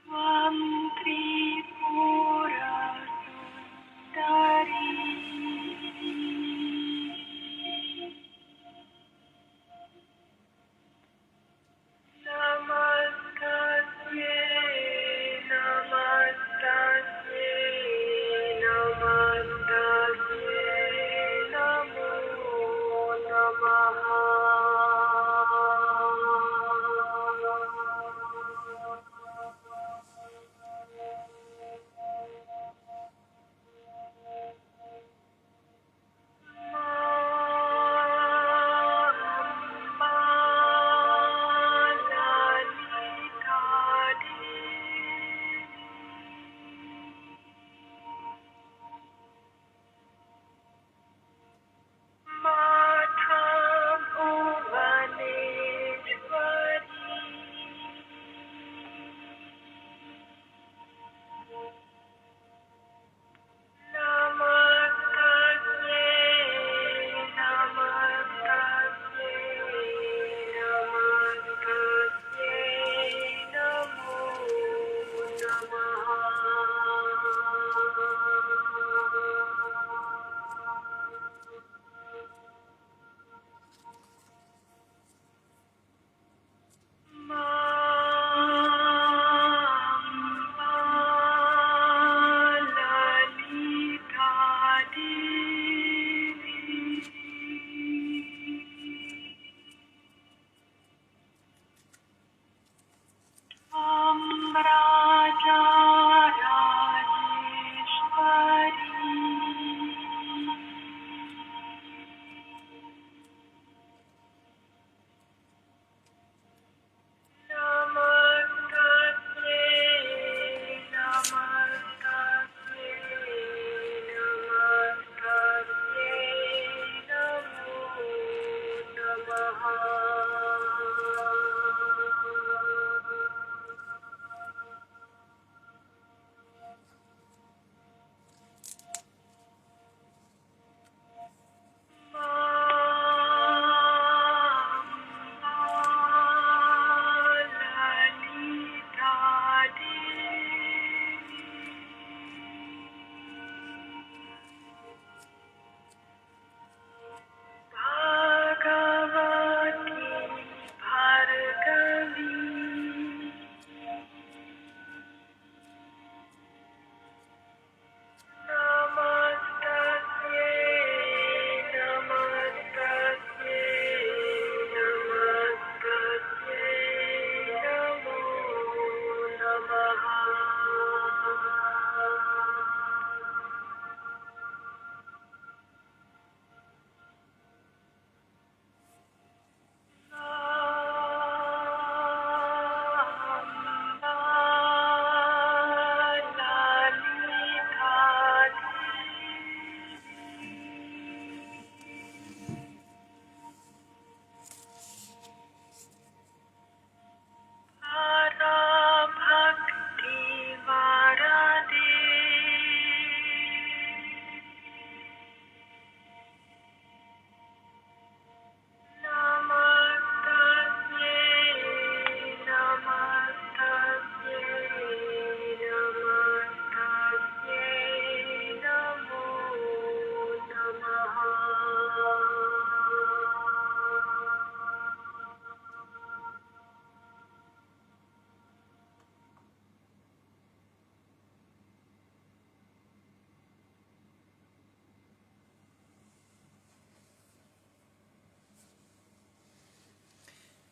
Svam Tripura Sundari Namastasye Namastasye Namastasye Namo Namaha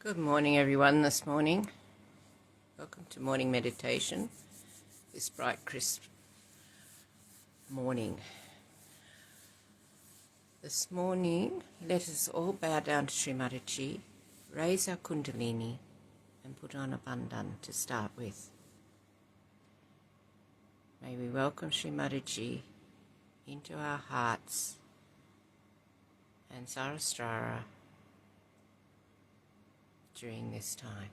Good morning, everyone, this morning. Welcome to morning meditation, this bright, crisp morning. This morning, let us all bow down to Shri Mataji, raise our kundalini, and put on a bandhan to start with. May we welcome Shri Mataji into our hearts and Sarastra during this time.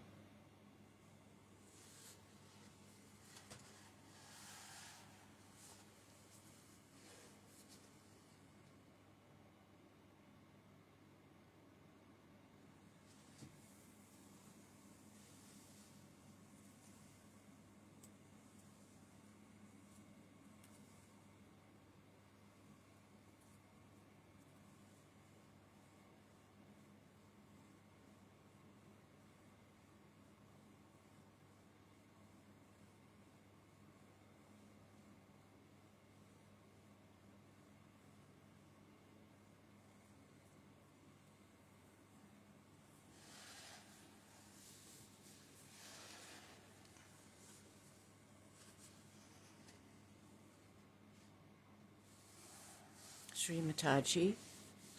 Shri Mataji,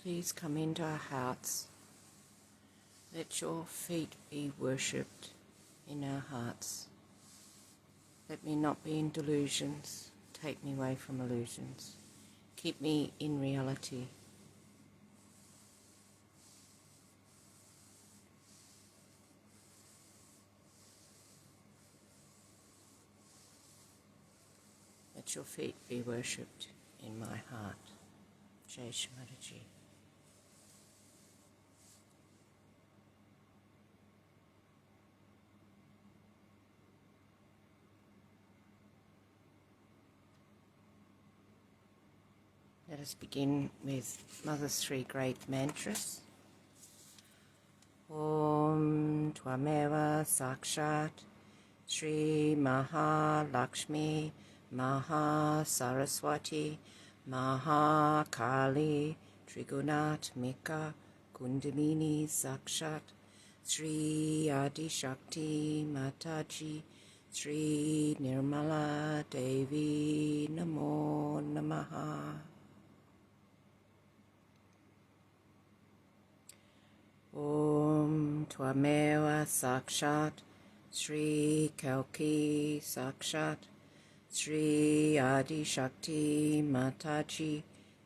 please come into our hearts. Let your feet be worshipped in our hearts. Let me not be in delusions. Take me away from illusions. Keep me in reality. Let your feet be worshipped in my heart. Jai Shri Mataji. Let us begin with Mother's three great mantras. Om Tvameva Sakshat Shri Mahalakshmi Mahasaraswati Mahakali Trigunatmika Kundalini Sakshat Shri Adi Shakti Mataji Shri Nirmala Devi Namo Namaha. Om Tvameva Sakshat Shri Kalki Sakshat Shri Adi Shakti Mataji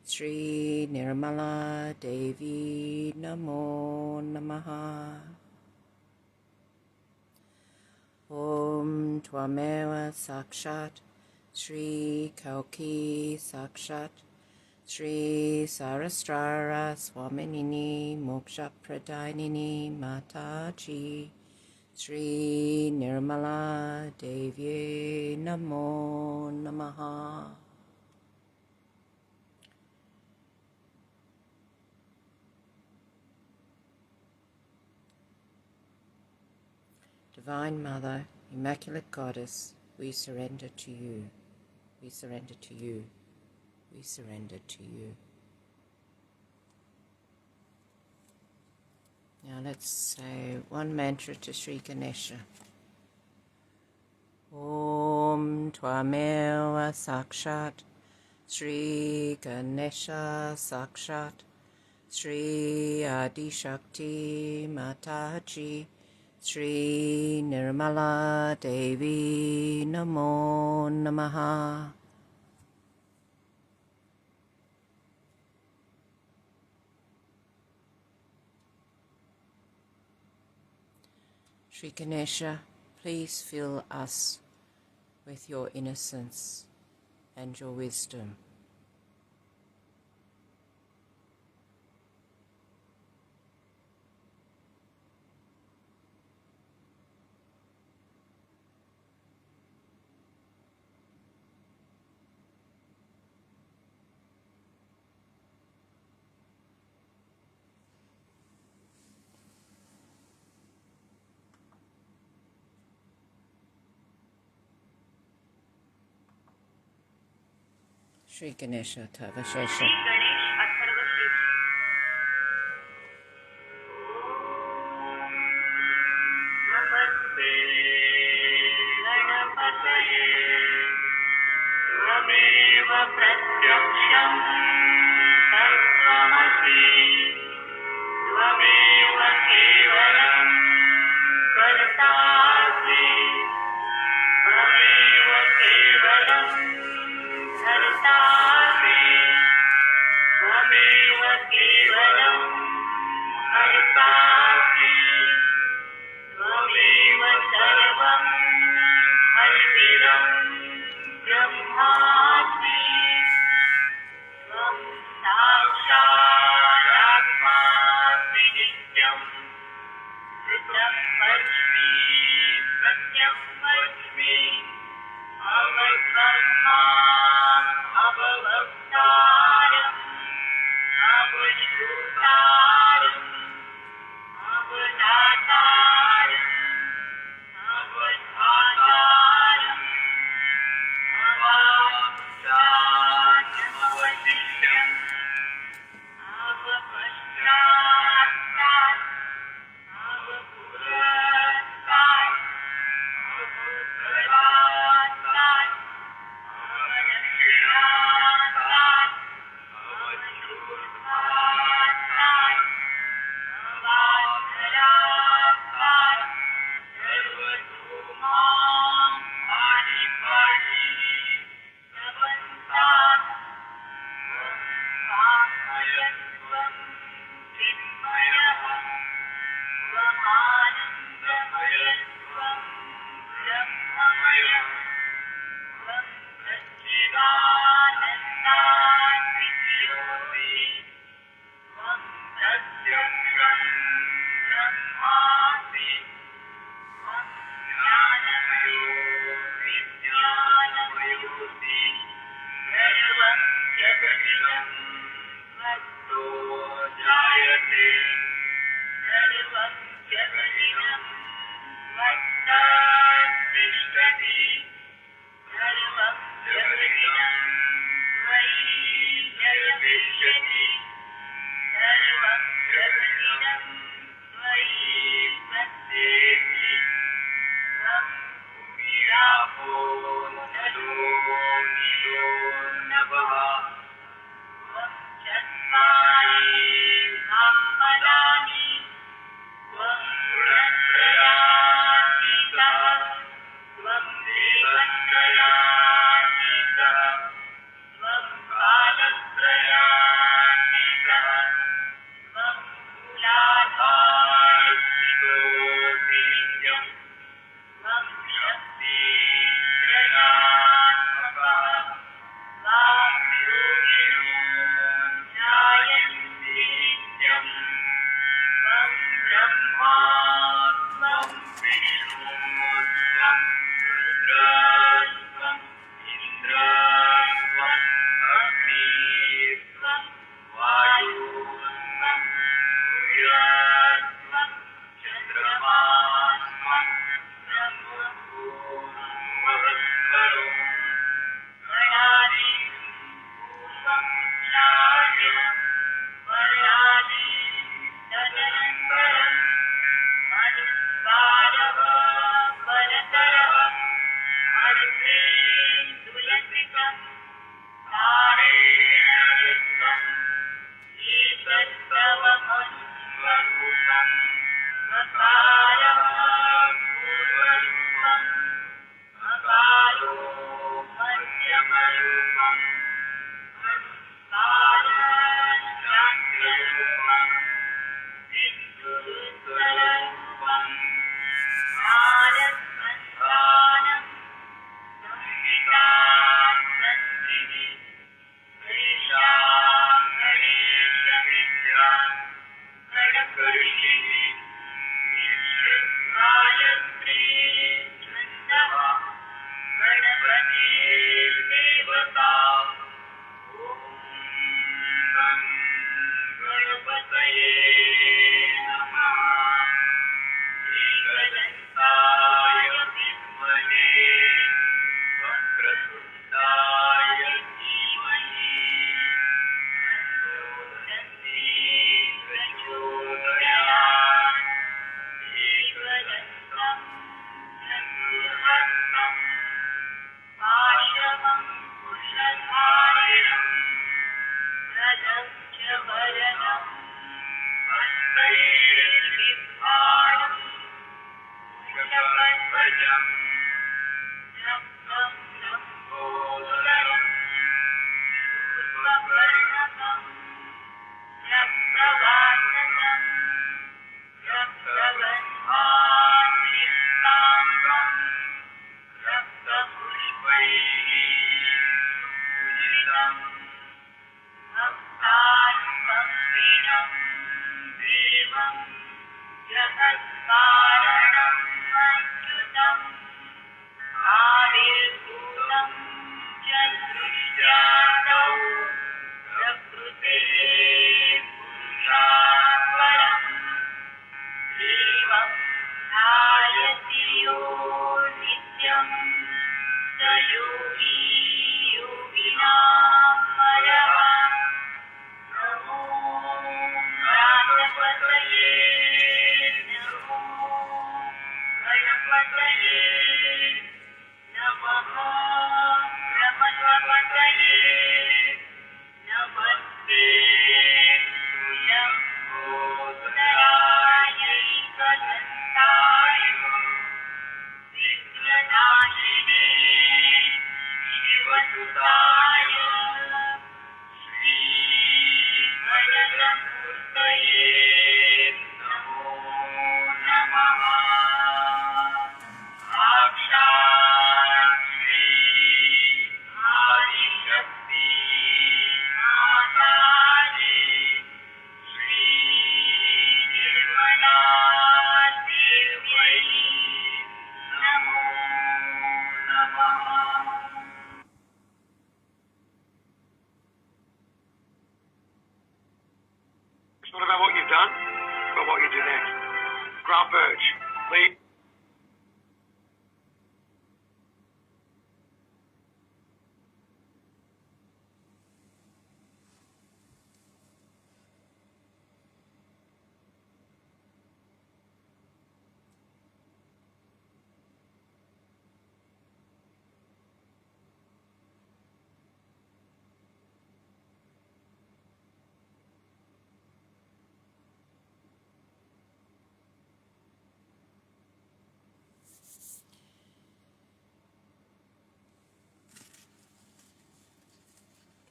Shri Nirmala Devi Namo Namaha. Om Tvameva Sakshat Shri Kalki Sakshat Shri Saraswara Swaminini Moksha Pradainini Mataji Shri Nirmala Devi Namo Namaha. Divine Mother, Immaculate Goddess, we surrender to you. We surrender to you. We surrender to you. Now let's say one mantra to Sri Ganesha. Om Tvameva Sakshat Sri Ganesha Sakshat Sri Adi Shakti Mataji Shri Nirmala Devi Namo Namaha. Shri Ganesha, please fill us with your innocence and your wisdom. Shri Ganesha Tavashesha. Namaste Ganapataye Tvameva Pratyaksham Tattvamasi Tvameva Kevalam Kartasi Tvameva Kevalam Kartasi Tvameva Kevalam Kartasi Tvameva sarvam halvidam brahmasmi Tvam sakshat atmasmi nityam Siddham vachmi satyam vachmi avadhamma avavaktaram avashutaram avadataram avadhataram avastat avadishyam avapashchatat avapurastat avutaratat avadakshinatat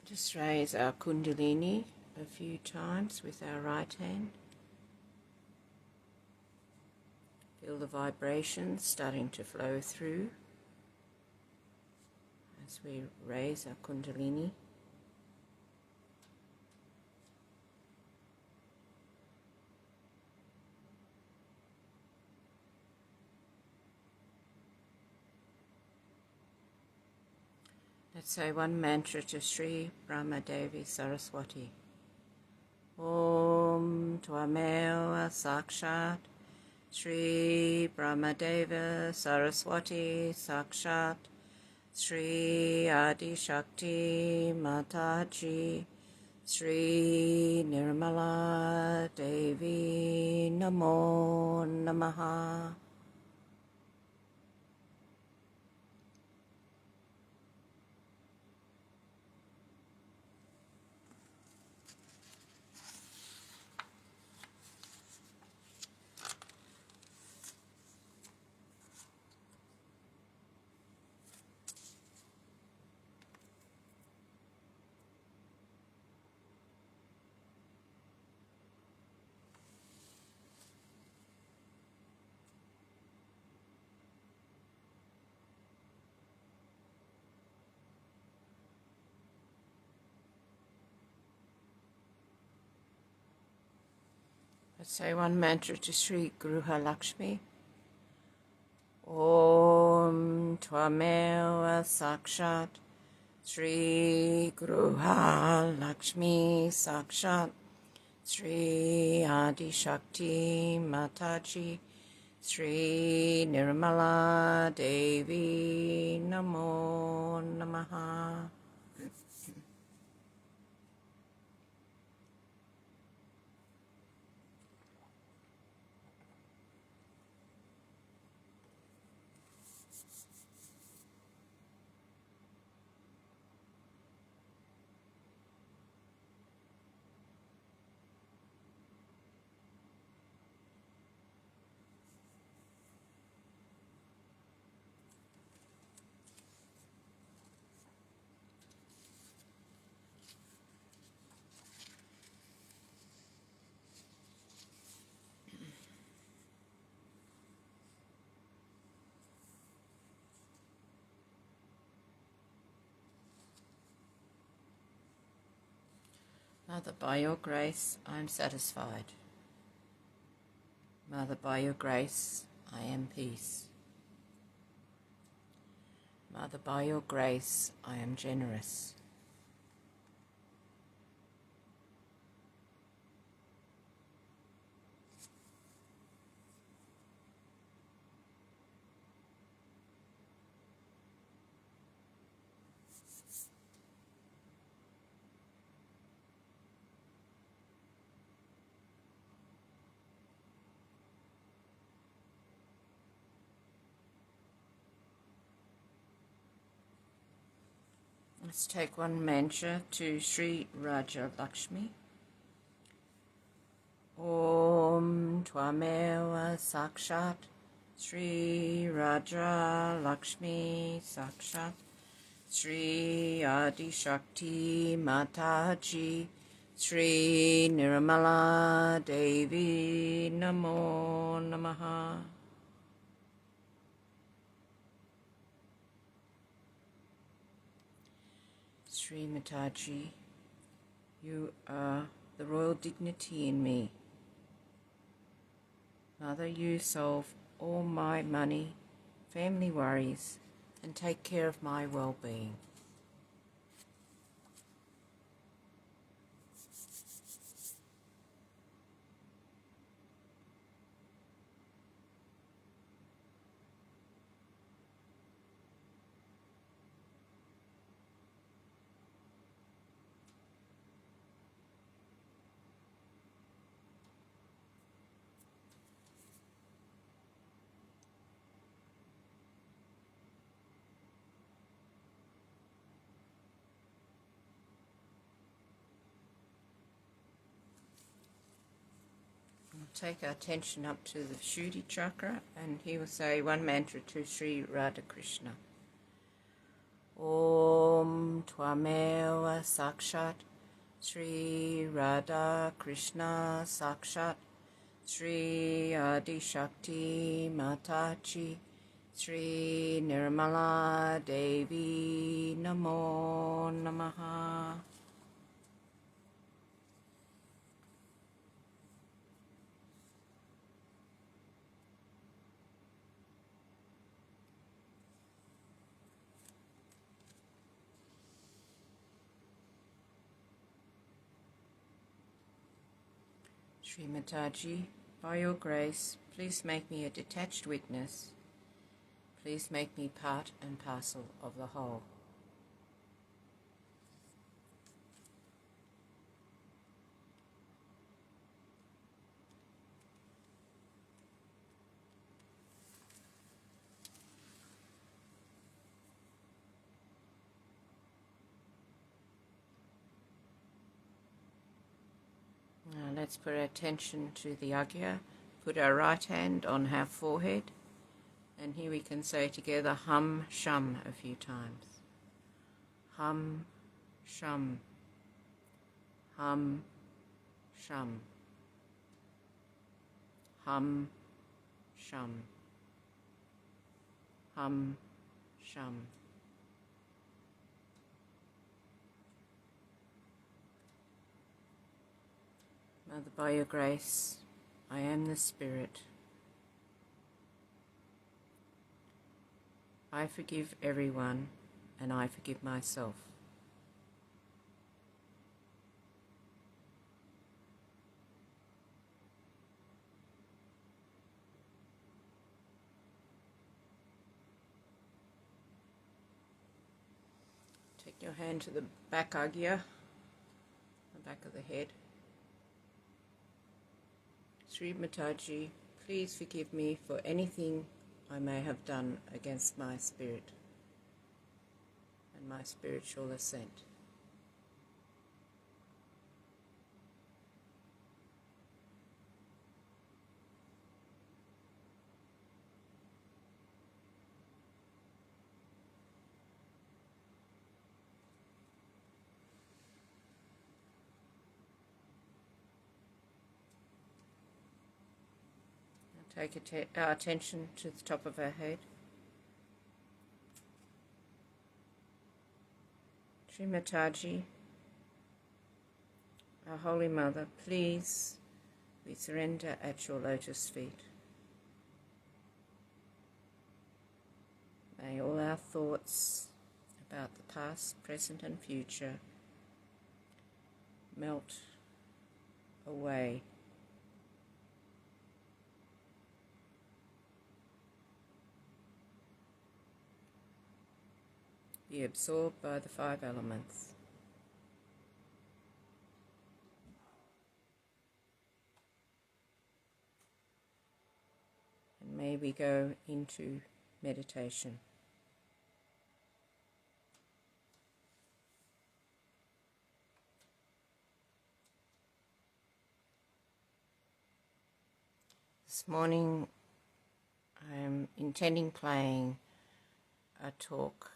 Just raise our Kundalini a few times with our right hand. Feel the vibrations starting to flow through as we raise our Kundalini. Let's say one mantra to Shri Brahmadevi Saraswati. Om Tvameva Sakshat Shri Brahmadeva Saraswati Sakshat Shri Adi Shakti Mataji Shri Nirmala Devi Namo Namaha. Let's say one mantra to Sri Gruha Lakshmi. Om Tvameva Sakshat Sri Gruha Lakshmi Sakshat Sri Adi Shakti Mataji Sri Nirmala Devi Namo Namaha. Mother, by your grace, I am satisfied. Mother, by your grace, I am peace. Mother, by your grace, I am generous. Let's take one mantra to Sri Raja Lakshmi. Om Tvameva Sakshat Sri Raja Lakshmi Sakshat Sri Adi Shakti Mataji Sri Nirmala Devi Namo Namaha. Shri Mataji, you are the royal dignity in me. Mother, you solve all my money, family worries, and take care of my well-being. Take our attention up to the Shuddhi chakra, and he will say one mantra to Sri Radha Krishna. Om Twameva Sakshat Shri Radha Krishna Sakshat Shri Adi Shakti Mataji Shri Nirmala Devi Namo Namaha. Shri Mataji, by your grace, please make me a detached witness. Please make me part and parcel of the whole. Now let's put our attention to the Agya. Put our right hand on our forehead, and here we can say together Hum Shum a few times. Hum Shum, Hum Shum, Hum Shum, Hum Shum. Mother, by your grace, I am the Spirit. I forgive everyone, and I forgive myself. Take your hand to the back Agya, the back of the head. Shri Mataji, please forgive me for anything I may have done against my spirit and my spiritual ascent. Now take our attention to the top of our head. Shri Mataji, our Holy Mother, please, we surrender at your lotus feet. May all our thoughts about the past, present and future melt away. Be absorbed by the 5 elements. And may we go into meditation. This morning I am intending playing a talk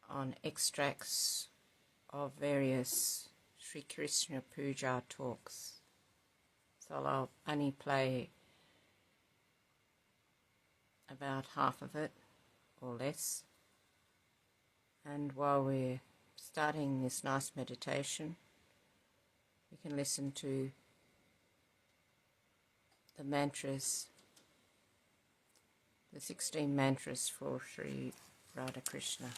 on extracts of various Sri Krishna Puja talks. So I'll only play about half of it or less. And while we're starting this nice meditation, we can listen to the mantras, the 16 mantras for Sri Radha Krishna.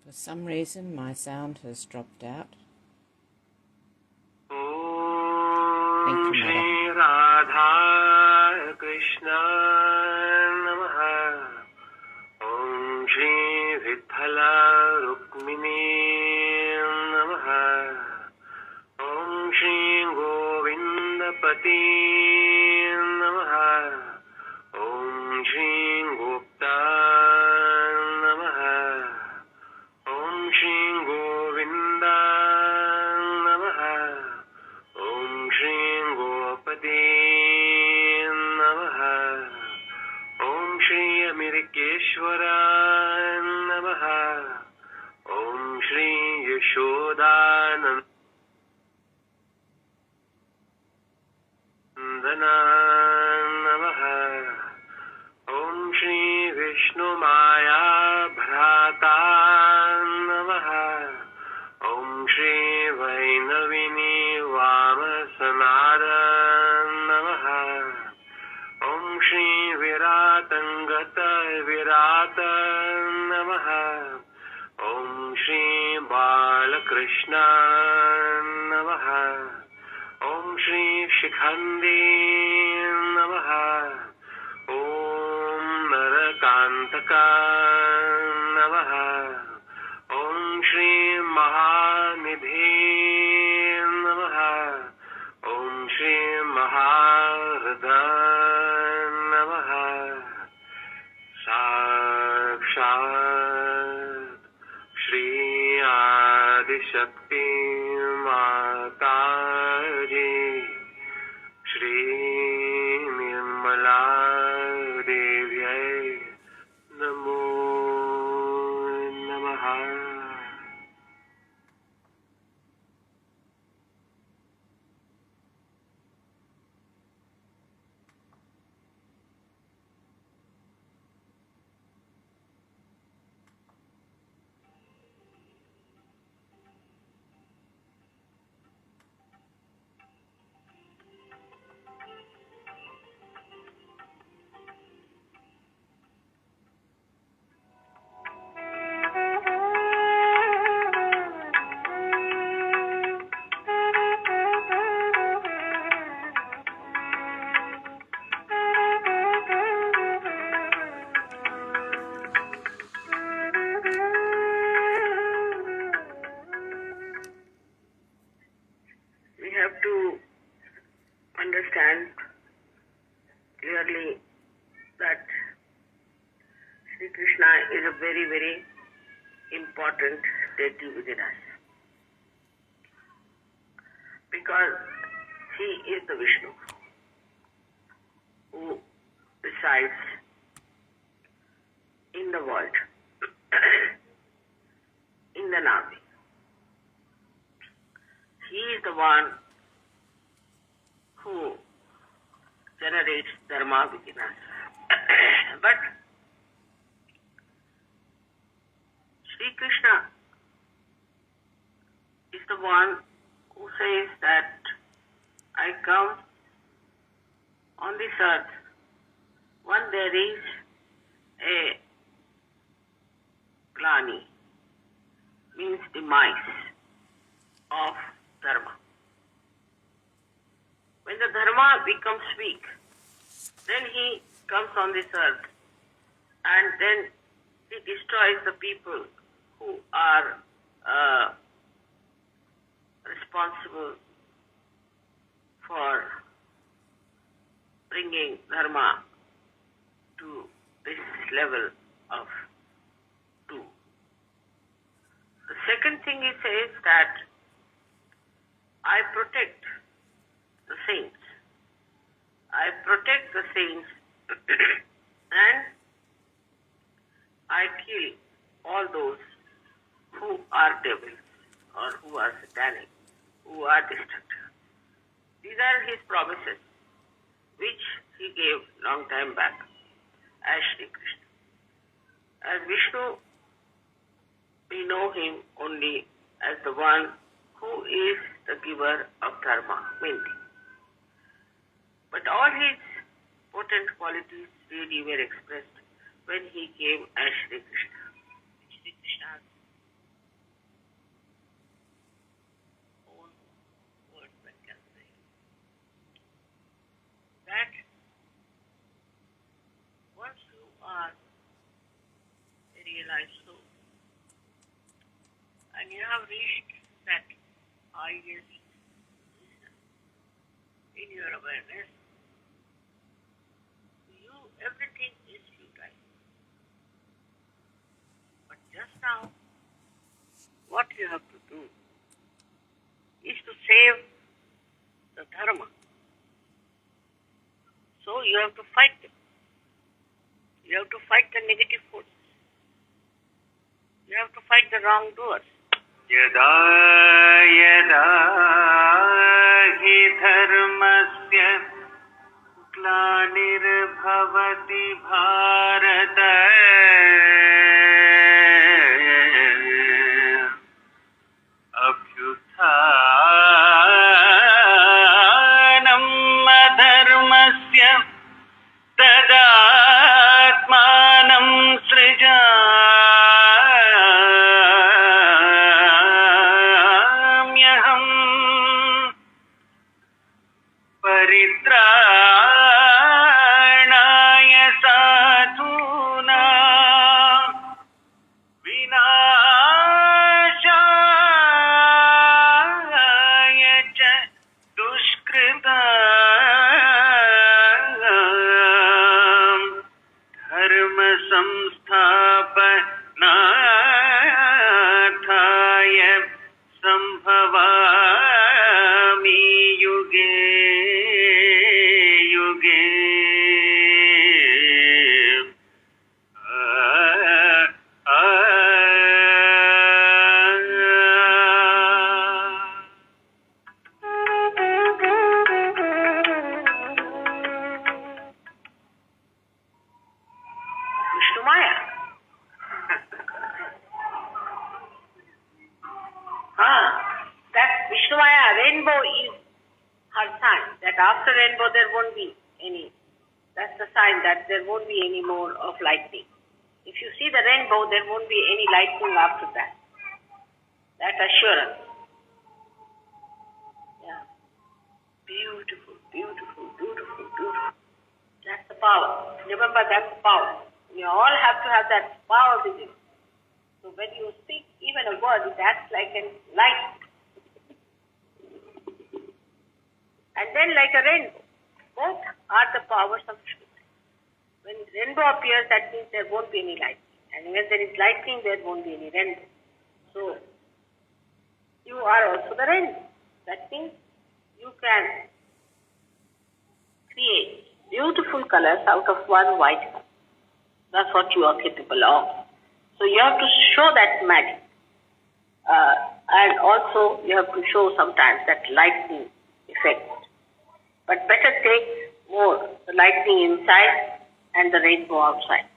For some reason, my sound has dropped out. Thank Om you, Mother. Shri Radha Krishna Namaha. Om Shri Vithala Rukmini Namaha. Om Shri Govinda Pati Namaha. Om Shri Gupta Namaha. Om Shri Govinda Namaha. Om Shri Gopati Namaha. Om Shri Amirikeshwara Namaha. Om Shri Yashodanandana Namaha. Om Shri Vishnu Maya Bhrata Namaha. Om Shri Vainavini Vamasanada Namaha. Om Shri Viratangata Virata Namaha. Om Shri Balakrishna Namaha. Om Shri Shikhandi Namaha. Om Narakantaka Namaha. Om Shri Mahanidhi Namaha. Om Shri Maharada Namaha. Sakshat Shri Adishakti Mataji Shri Nirmala Devyai Namo Namaha. We have to understand clearly that Sri Krishna is a very, very important deity within us. Because he is the Vishnu who resides in the world, in the Navi. He is the one who generates dharma within us. But Sri Krishna is the one who says that I come on this earth when there is a glani, means demise of dharma. When the dharma becomes weak, then he comes on this earth and then he destroys the people who are responsible for bringing dharma to this level of two. The second thing he says that I protect the saints. I protect the saints and I kill all those who are devils or who are satanic, who are destructive. These are his promises which he gave long time back as Shri Krishna. As Vishnu, we know him only as the one who is the giver of dharma, mainly. But all his potent qualities really were expressed when he came as Shri Krishna. Shri Krishna highest in your awareness, you, everything is futile. But just now, what you have to do is to save the dharma. So you have to fight them. You have to fight the negative forces. You have to fight the wrongdoers. यदा यदा हि धर्मस्य ग्लानिर्भवति भारत अभ्युत्थानम् अधर्मस्य तदात्मानं सृजाम्यहम् परित्राणाय साधूनां विनाशाय च दुष्कृताम् धर्म संस्थापनार्थाय संभवामि युगे युगे Vishnu Maya. That Vishnu Maya, rainbow is her sign. That after rainbow there won't be any. That's the sign that there won't be any more of lightning. If you see the rainbow, there won't be any lightning after that. That assurance. Yeah. Beautiful, beautiful, beautiful, beautiful. That's the power. Remember, that's the power. You all have to have that power with you. So when you speak even a word, it acts like a light. And then like a rainbow. Both are the powers of Shri. When rainbow appears, that means there won't be any lightning. And when there is lightning, there won't be any rainbow. So, you are also the rainbow. That means you can create beautiful colors out of one white color. That's what you are capable of. So you have to show that magic. And also you have to show sometimes that lightning effect. But better take more the lightning inside and the rainbow outside.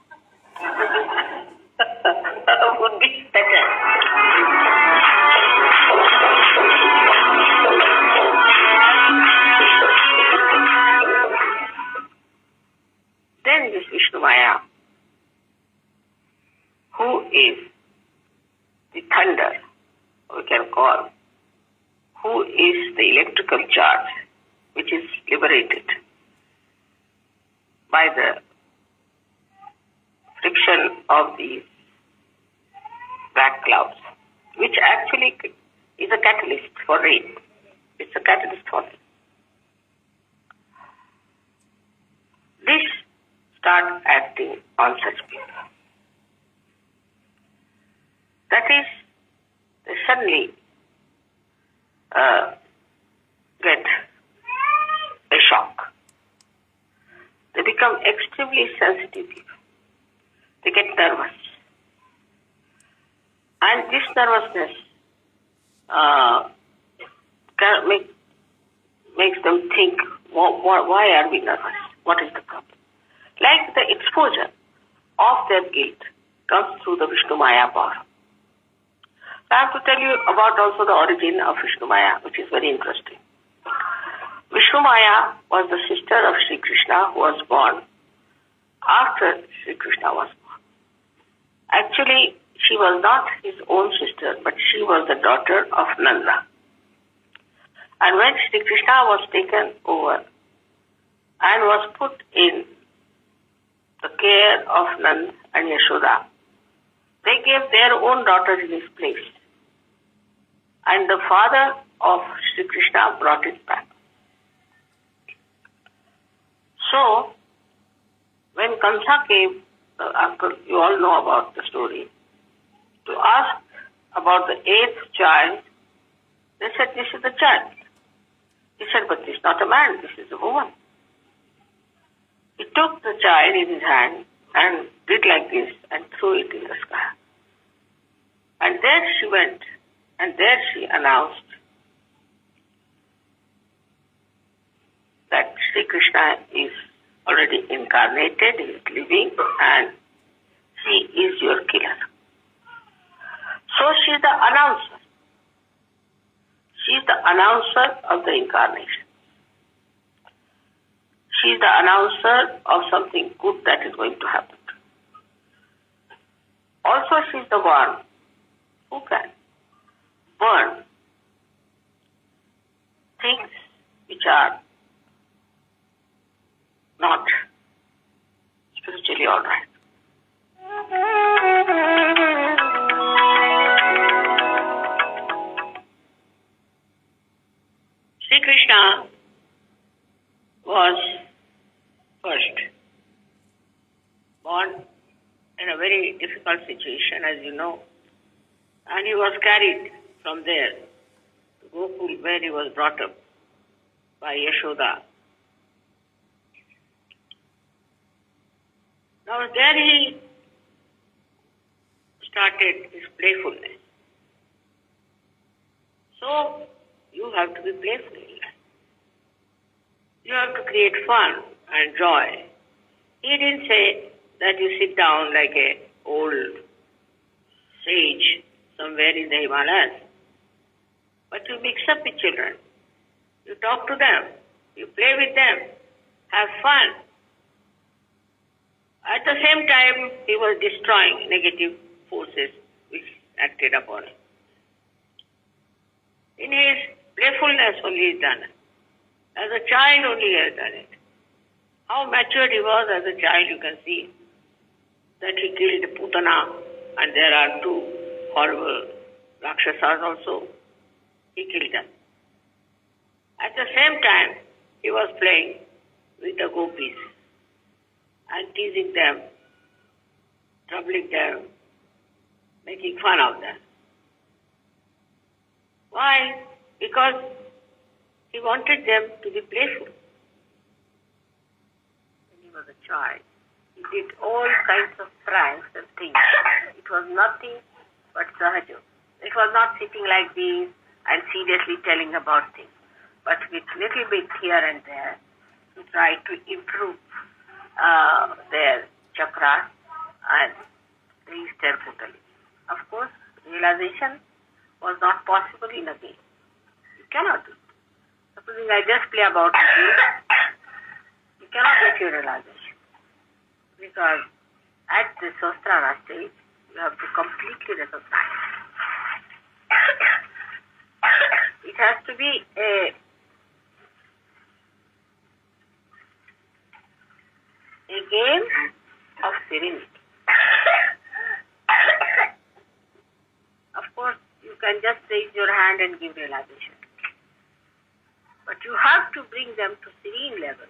Would be better. Then this Vishnu Maya, who is the thunder, we can call, who is the electrical charge which is liberated by the friction of these black clouds, which actually is a catalyst for rain. It's a catalyst for rain. This starts acting on such people. That is, they suddenly get a shock. They become extremely sensitive people. They get nervous. And this nervousness makes them think, why are we nervous? What is the problem? Like the exposure of their guilt comes through the Vishnu Maya power. I have to tell you about also the origin of Vishnu Maya, which is very interesting. Vishnu Maya was the sister of Shri Krishna, who was born after Shri Krishna was born. Actually, she was not his own sister, but she was the daughter of Nanda. And when Shri Krishna was taken over and was put in the care of Nanda and Yashoda, they gave their own daughter in his place. And the father of Sri Krishna brought it back. So, when Kamsa came, uncle, you all know about the story, to ask about the eighth child, they said, this is the child. He said, but this is not a man, this is a woman. He took the child in his hand and did like this and threw it in the sky. And there she went, and there she announced that Sri Krishna is already incarnated, he is living, and he is your killer. So she is the announcer. She is the announcer of the incarnation. She is the announcer of something good that is going to happen. Also, she is the one who can burn things which are not spiritually all right. Sri Krishna was first born in a very difficult situation, as you know, and he was carried from there to Gokul, where he was brought up by Yashoda. Now there he started his playfulness. So you have to be playful in life. You have to create fun and joy. He didn't say that you sit down like an old sage somewhere in the Himalayas, but you mix up with children. You talk to them. You play with them. Have fun. At the same time, he was destroying negative forces which acted upon him. In his playfulness only he has done it. As a child only he has done it. How matured he was as a child, you can see that he killed Putana, and there are two horrible Rakshasas also. He killed them. At the same time, he was playing with the gopis and teasing them, troubling them, making fun of them. Why? Because he wanted them to be playful. When he was a child, he did all kinds of pranks and things. It was nothing but Sahaja. It was not sitting like this and seriously telling about things, but with little bit here and there to try to improve their chakras and reach their Kundalini. Of course, realization was not possible in a game. You cannot do it. Supposing I just play about it, you cannot get your realization. Because at the Sastrana stage, you have to completely recognize. It has to be a game of serenity. Of course, you can just raise your hand and give realization. But you have to bring them to serene level.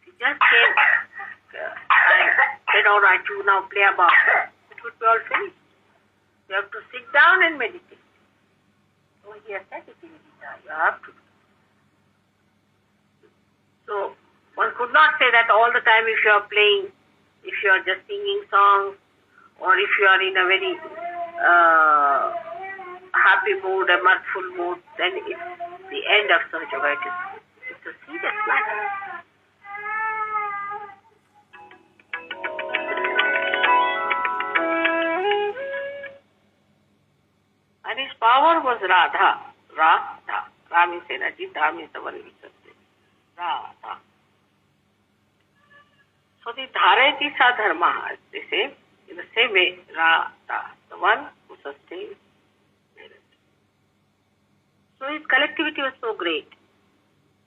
You just came and said, all right, you now play about it. It would be all finished. You have to sit down and meditate. Oh, he has said it in Gita. You have to. So, one could not say that all the time if you are playing, if you are just singing songs, or if you are in a very happy mood, a mirthful mood, then it's the end of Sahaja. It's a serious matter. And his power was Radha. Radha. Ra means energy, Dha means the one we said. Radha. So the Dharayati Sa Dharma, as they say, in the same way, Radha, the one who sustains merit. So his collectivity was so great.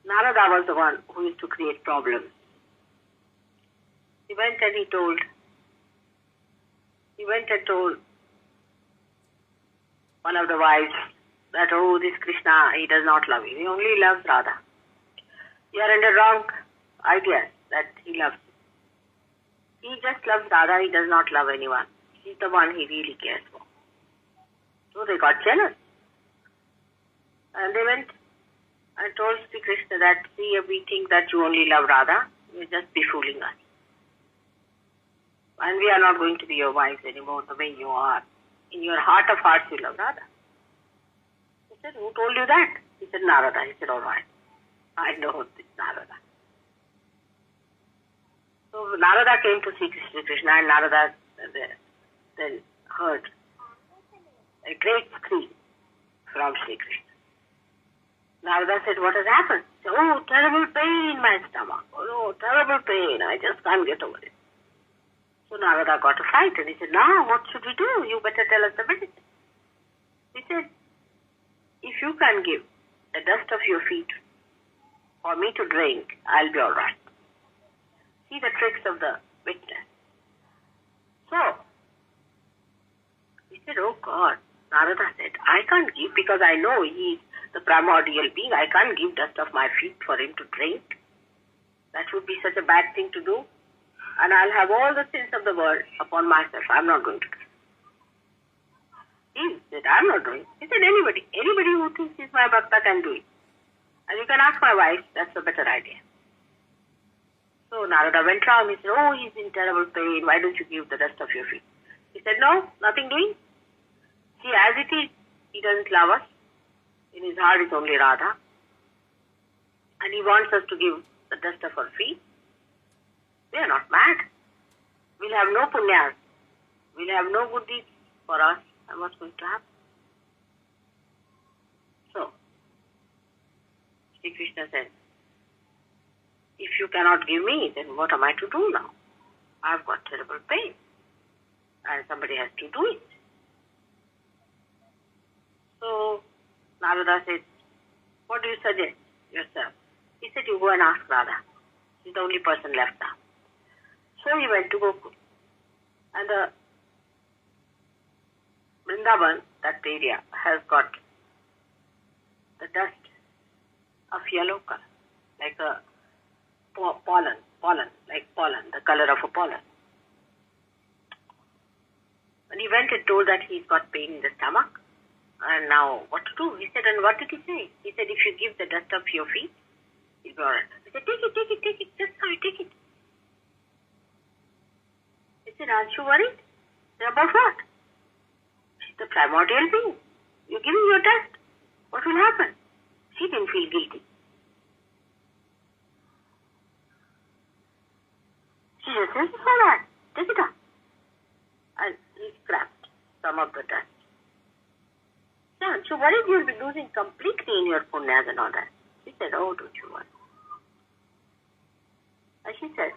Narada was the one who used to create problems. He went and told one of the wives that, oh, this Krishna, he does not love you. He only loves Radha. You are under wrong idea that he loves you. He just loves Radha. He does not love anyone. He's the one he really cares for. So they got jealous. And they went and told Sri Krishna that, see, we think that you only love Radha. You're just befooling us. And we are not going to be your wives anymore the way you are. In your heart of hearts, you love Radha. He said, who told you that? He said, Narada. He said, all right. I know this Narada. So Narada came to see Sri Krishna, and Narada then heard a great scream from Sri Krishna. Narada said, what has happened? He said, oh, terrible pain in my stomach. Oh, no, terrible pain. I just can't get over it. So Narada got a fright and he said, now what should we do? You better tell us the medicine. He said, if you can give the dust of your feet for me to drink, I'll be all right. See the tricks of the witness. So, he said, oh God. Narada said, I can't give because I know he's the primordial being. I can't give dust of my feet for him to drink. That would be such a bad thing to do. And I'll have all the sins of the world upon myself. I'm not going to do it. He said, I'm not doing it. He said, anybody who thinks he's my bhakta can do it. And you can ask my wife, that's a better idea. So Narada went round. He said, oh, he's in terrible pain. Why don't you give the dust of your feet? He said, no, nothing doing. See, as it is, he doesn't love us. In his heart is only Radha. And he wants us to give the dust of our feet. We are not mad. We'll have no punyas. We'll have no good deeds for us. And what's going to happen? So, Sri Krishna said, if you cannot give me, then what am I to do now? I've got terrible pain. And somebody has to do it. So, Narada said, what do you suggest yourself? He said, you go and ask Radha. She's the only person left now. So he went to Gokul. And the Vrindavan, that area, has got the dust of yellow color, like a pollen, the color of a pollen. And he went and told that he's got pain in the stomach. And now, what to do? He said, and what did he say? He said, if you give the dust of your feet, he'll be all right. He said, take it. Just now, take it. He said, aren't you worried? He said, about what? She's the primordial being. You're giving your dust. What will happen? She didn't feel guilty. She just said, it's all right. Take it up. And he scratched some of the dust. Aren't you worried you'll be losing completely in your punyas and all that? She said, oh, don't you worry. And she said,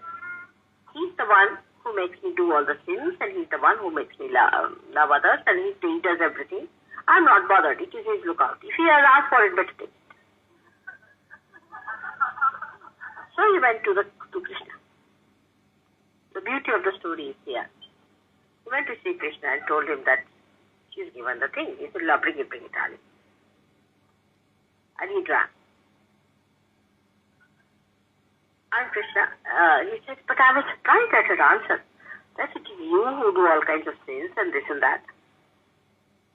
he's the one who makes me do all the sins, and he's the one who makes me love others, and he does everything. I'm not bothered. It is his lookout. If he has asked for it, better take it. So he went to Krishna. The beauty of the story is here. He went to see Krishna and told him that she's given the thing. He said, bring it, Ali. And he drank. And Krishna, he said, but I was surprised at her answer. That it is you who do all kinds of sins and this and that.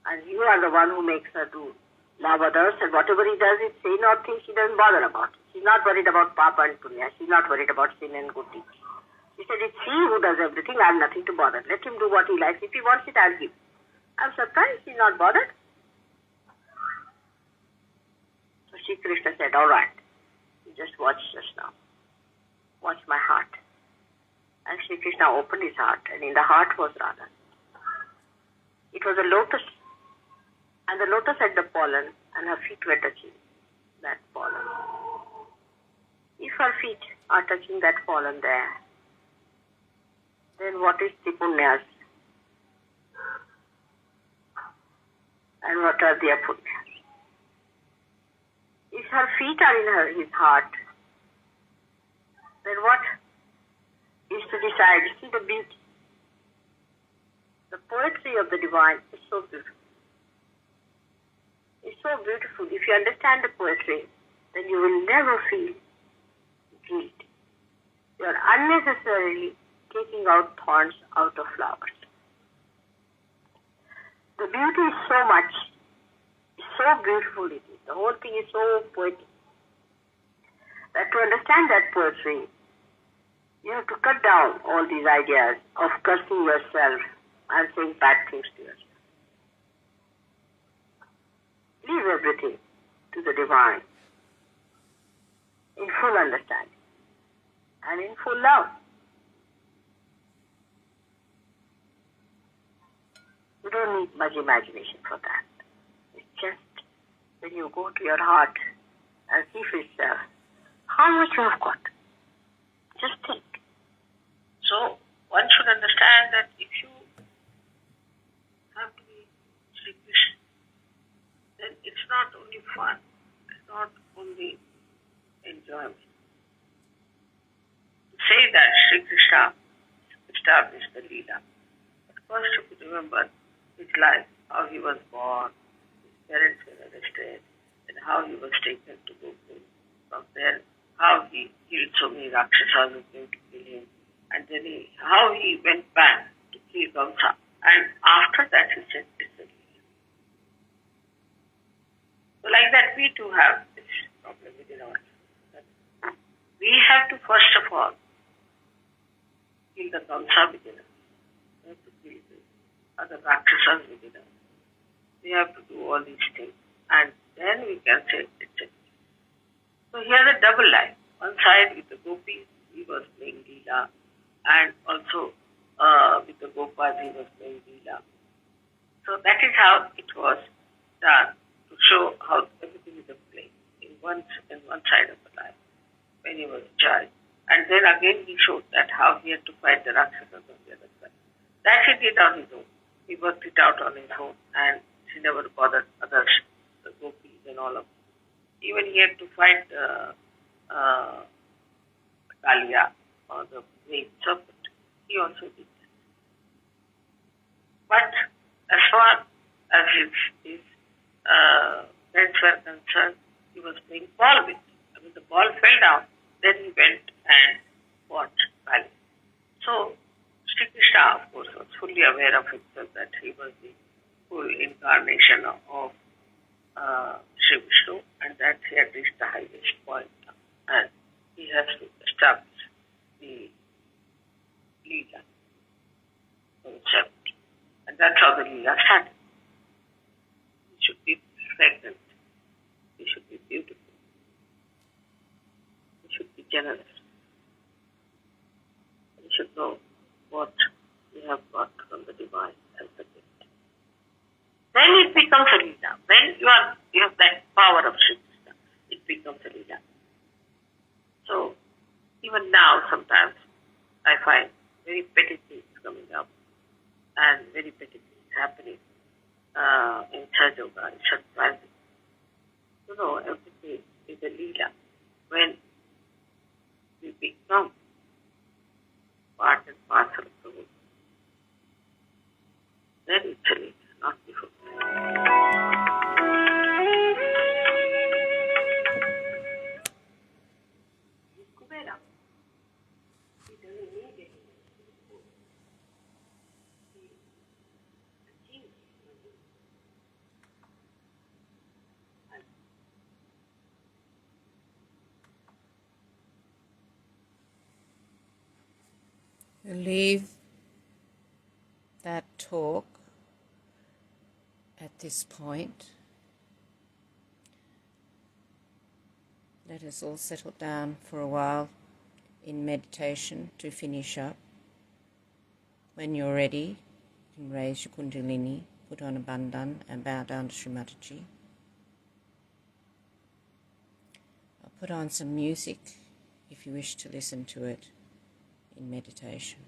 And you are the one who makes her do love others, and whatever he does is say not things she doesn't bother about. She's not worried about papa and punya. She's not worried about sin and good deeds. He said, it's he who does everything. I have nothing to bother. Let him do what he likes. If he wants it, I'll give. I'm surprised he's not bothered. So Shri Krishna said, all right, you just watch just now. Watch my heart. And Shri Krishna opened his heart, and in the heart was Radha. It was a lotus, and the lotus had the pollen, and her feet were touching that pollen. If her feet are touching that pollen there, then what is the punyas? And what are their punyas? If her feet are in his heart, then what is to decide? See the beauty. The poetry of the divine is so beautiful. is so beautiful. If you understand the poetry, then you will never feel guilt. You are unnecessarily taking out thorns out of flowers. The beauty is so much, so beautiful it is. The whole thing is so poetic that to understand that poetry, you have to cut down all these ideas of cursing yourself and saying bad things to yourself. Leave everything to the divine in full understanding and in full love. You don't need much imagination for that. It's just when you go to your heart and see for yourself how much you have got. Just think. So one should understand that if you have to be Sri Krishna, then it's not only fun, it's not only enjoyment. To say that Sri Krishna established the Leela, but first you could remember his life, how he was born, his parents were arrested, and how he was taken to Gokul. From there, how he killed so many Rakshasas who came to kill him, and then how he went back to kill Kamsa. And after that, he said, it's a Leela. So like that, we too have this problem within ourselves. We have to first of all kill the Kamsa within us. We have to kill the other Rakshasas within us. We have to do all these things. And then we can say it's a Leela. So here the double life. One side with the gopis, he was playing Leela. And also with the Gopas, he was playing Leela. So that is how it was done, to show how everything is a play in one side of the life when he was judged. And then again he showed that how he had to fight the Rakshasas on the other side. That he did on his own. He worked it out on his own, and he never bothered others, the gopis and all of them. Even he had to fight Kalia, or the great serpent. He also did that. But as far as his friends were concerned, he was playing ball with. When the ball fell down, then he went and fought Kalia. So Sri Krishna, of course, was fully aware of himself that he was the full incarnation of Sri Vishnu, and that he had reached the highest point, and he has to establish the Leela for himself. And that's how the Leela started. He should be pregnant. He should be beautiful. He should be generous. He should know what we have got from the divine as the gift. Then it becomes a Leela. When you have that power of Shri Krishna, it becomes a Leela. So even now sometimes I find very petty things coming up and very petty things happening in Sahaja. It's surprising. Everything is a Leela. When we become part and parcel of the world, then it's a Leela, not before. Kubera. He doesn't need it. He achieves it. We'll leave that talk at this point. Let us all settle down for a while in meditation to finish up. When you're ready, you can raise your Kundalini, put on a bandhan and bow down to Shri Mataji. I'll put on some music if you wish to listen to it in meditation.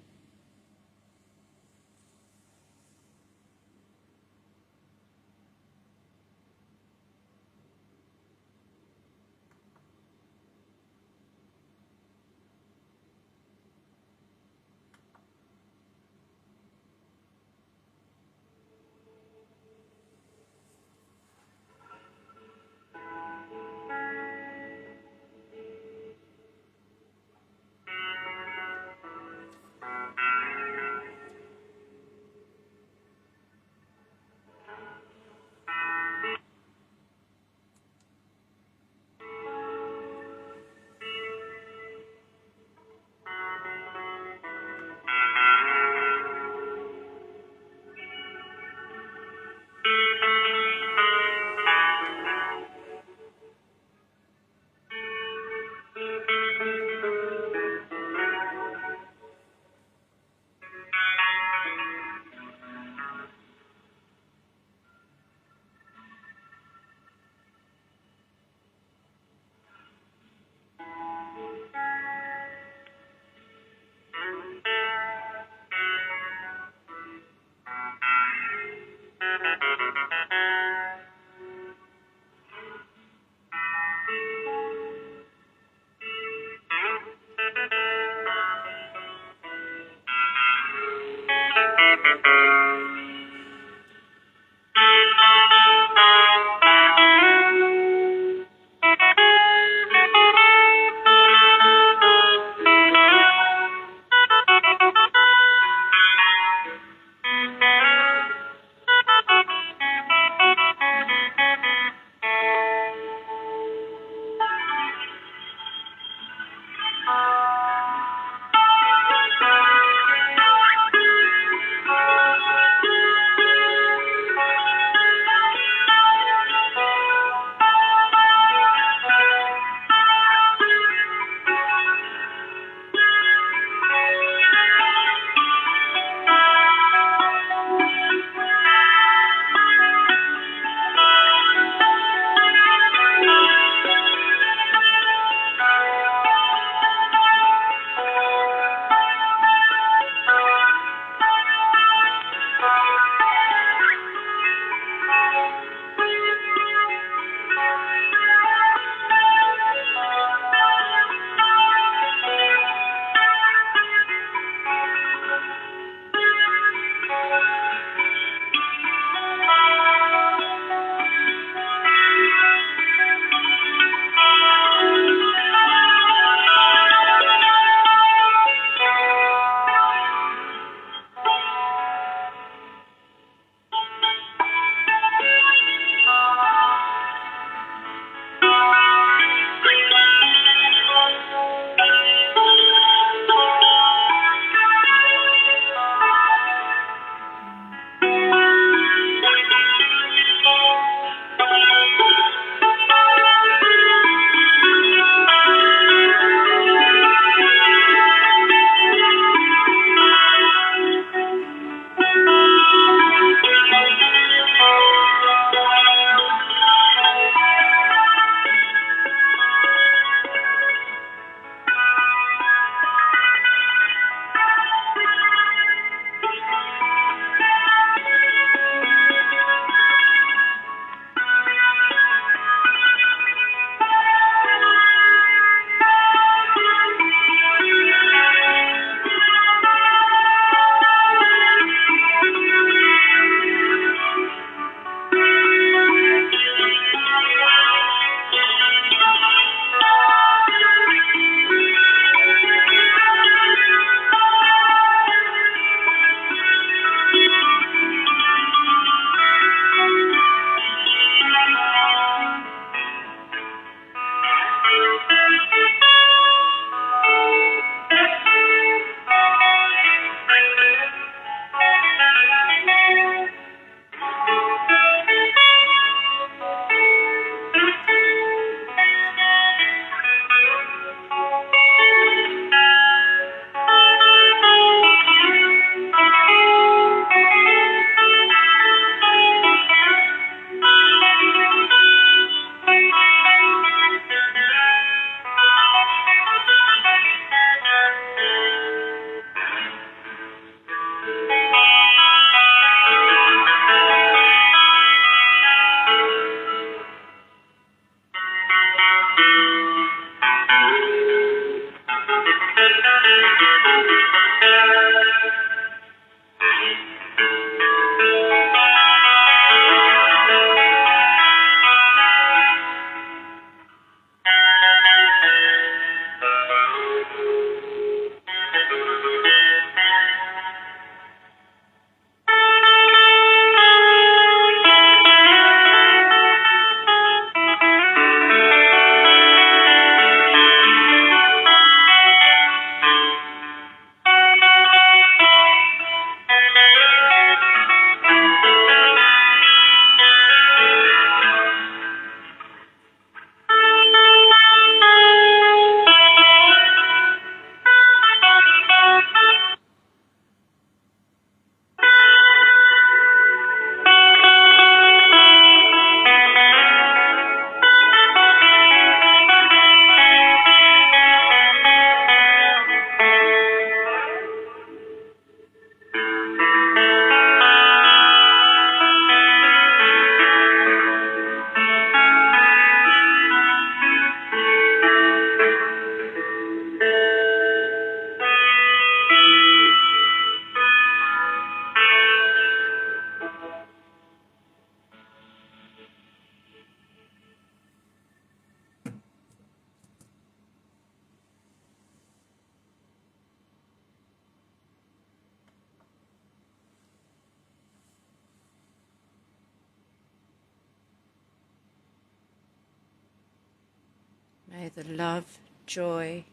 May the love, joy,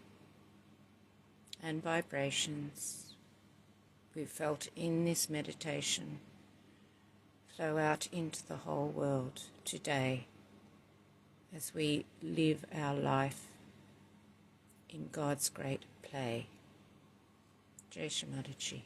and vibrations we felt in this meditation flow out into the whole world today as we live our life in God's great play. Shri Mataji.